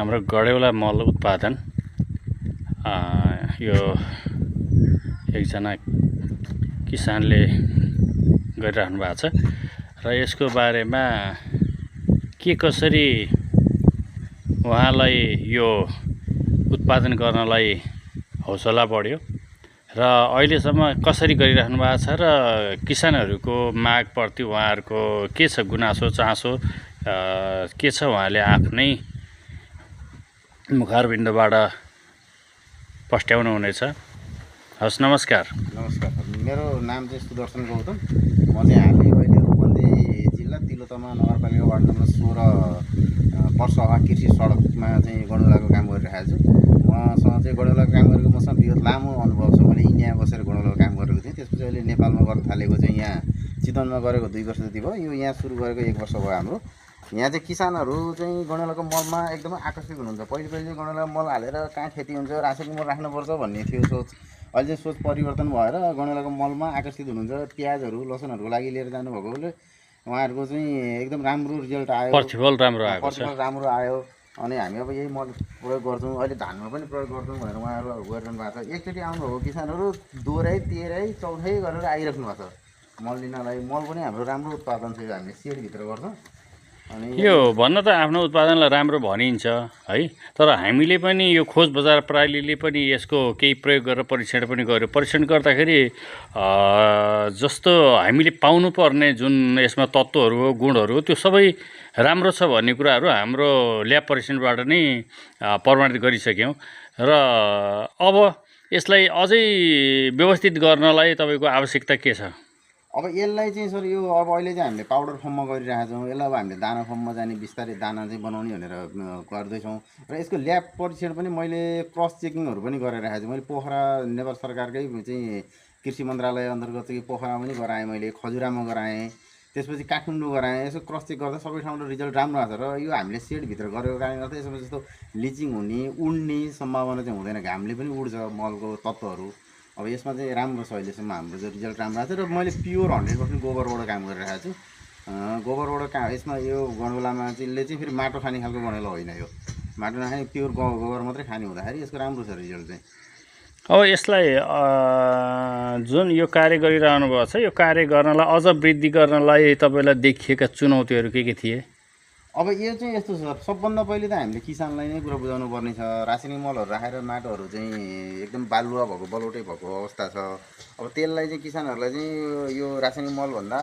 हाम्रो गडेउला मल उत्पादन यो एकजना किसानले गरिराख्नु भएको छ र यसको बारेमा के कसरी उहाँलाई यो उत्पादन गर्नलाई हौसला बढ्यो र अहिलेसम्म कसरी गरिराख्नु भएको छ र किसानहरूको मागप्रति उहाँहरूको के छ गुनासो चासो के छ उहाँले आफ्नै मुखारबिन्दबाट पस्ट्याउनु हुनेछ। हस्, नमस्कार। नमस्कार, मेरो नाम चाहिँ सुदर्शन गौतम। म चाहिँ हालै अहिले रूपन्देही जिल्ला तिलोतमा नगरपालिका वार्ड नम्बर 16 पर्सवा कृषि सडकमा चाहिँ गणौलाको काम गरिरहेको छु। मसँग चाहिँ गणौलाको काम गरेको मसँग विगत लामो अनुभव छ। मैले यहाँ बसेर गणौलाको काम गरेको थिएँ। त्यसपछि अहिले नेपालमा गर्न थालेको चाहिँ यहाँ चितवनमा गरेको 2 वर्ष जति भयो। यो यहाँ सुरु गरेको 1 वर्ष भयो हाम्रो। यहाँ चाहिँ किसानहरू चाहिँ गणौलाको मलमा एकदमै आकर्षित हुनुहुन्छ। पहिले चाहिँ गणौलाको मल हालेर कहाँ खेती हुन्छ, रासायनिक मल राख्नुपर्छ भन्ने थियो सोच। अहिले चाहिँ सोच परिवर्तन भएर गणौलाको मलमा आकर्षित हुनुहुन्छ। प्याजहरू लसुनहरूको लागि लिएर जानुभएकोले उहाँहरूको चाहिँ एकदम राम्रो रिजल्ट आयो, प्रतिफल राम्रो आएको छ। राम्रो आयो। अनि हामी अब यही मल प्रयोग गर्छौँ, अहिले धानमा पनि प्रयोग गर्छौँ भनेर उहाँहरू गरिरहनु भएको छ। एकचोटि आउनुभएको किसानहरू दोहोऱ्याइ तेह्रै चौथै गरेर आइराख्नु भएको छ मल लिनलाई। मल पनि हाम्रो राम्रो उत्पादन छ, हामीले सेडभित्र गर्छौँ। यो भन्न त आफ्नो उत्पादनलाई राम्रो भनिन्छ है, तर हामीले पनि यो खोज बजार प्रणालीले पनि यसको केही प्रयोग गरेर परीक्षण पनि गर्यो। परीक्षण गर्दाखेरि जस्तो हामीले पाउनुपर्ने जुन यसमा तत्त्वहरू हो, गुणहरू हो, त्यो सबै राम्रो छ भन्ने कुराहरू हाम्रो ल्याब परीक्षणबाट नै प्रमाणित गरिसक्यौँ। र अब यसलाई अझै व्यवस्थित गर्नलाई तपाईँको आवश्यकता के छ? अब यसलाई चाहिँ सर यो अब अहिले चाहिँ हामीले पाउडर फर्ममा गरिरहेको छौँ। यसलाई अब हामीले दाना फर्ममा जाने बिस्तारै दाना चाहिँ बनाउने भनेर गर्दैछौँ। र यसको ल्याब परीक्षण पनि मैले क्रस चेकिङहरू पनि गरिरहेको छु। मैले पोखरा नेपाल सरकारकै चाहिँ कृषि मन्त्रालय अन्तर्गत चाहिँ पोखरामा पनि गराएँ, मैले खजुरामा गराएँ, त्यसपछि काठमाडौँ गराएँ। यसो क्रस चेक गर्दा सबै ठाउँमा रिजल्ट राम्रो आएको छ। र यो हामीले सेडभित्र गरेको कारणले गर्दा यसमा जस्तो लिचिङ हुने, उड्ने सम्भावना चाहिँ हुँदैन। घामले पनि उड्छ मलको तत्त्वहरू। अब यसमा चाहिँ राम्रो छ, अहिलेसम्म हाम्रो चाहिँ रिजल्ट राम्रो आएको छ। र मैले प्योर 100% गोबरबाट काम गरिरहेको छु। गोबरबाट काम यसमा यो गणौलामा चाहिँ फेरि माटो खाने खालको गणौला होइन। यो माटो नखाने प्योर गोबर मात्रै खाने हुँदाखेरि यसको राम्रो छ रिजल्ट चाहिँ। अब यसलाई जुन यो कार्य गरिरहनु भएको छ, यो कार्य गर्नलाई अझ वृद्धि गर्नलाई तपाईँलाई देखिएका चुनौतीहरू के थिए? अब यो चाहिँ यस्तो छ, सबभन्दा पहिले त हामीले किसानलाई नै कुरा बुझाउनु पर्ने छ। रासायनिक मलहरू राखेर माटोहरू चाहिँ एकदम बालुवा भएको, बलौटै भएको अवस्था छ। अब त्यसलाई चाहिँ किसानहरूलाई चाहिँ यो रासायनिक मलभन्दा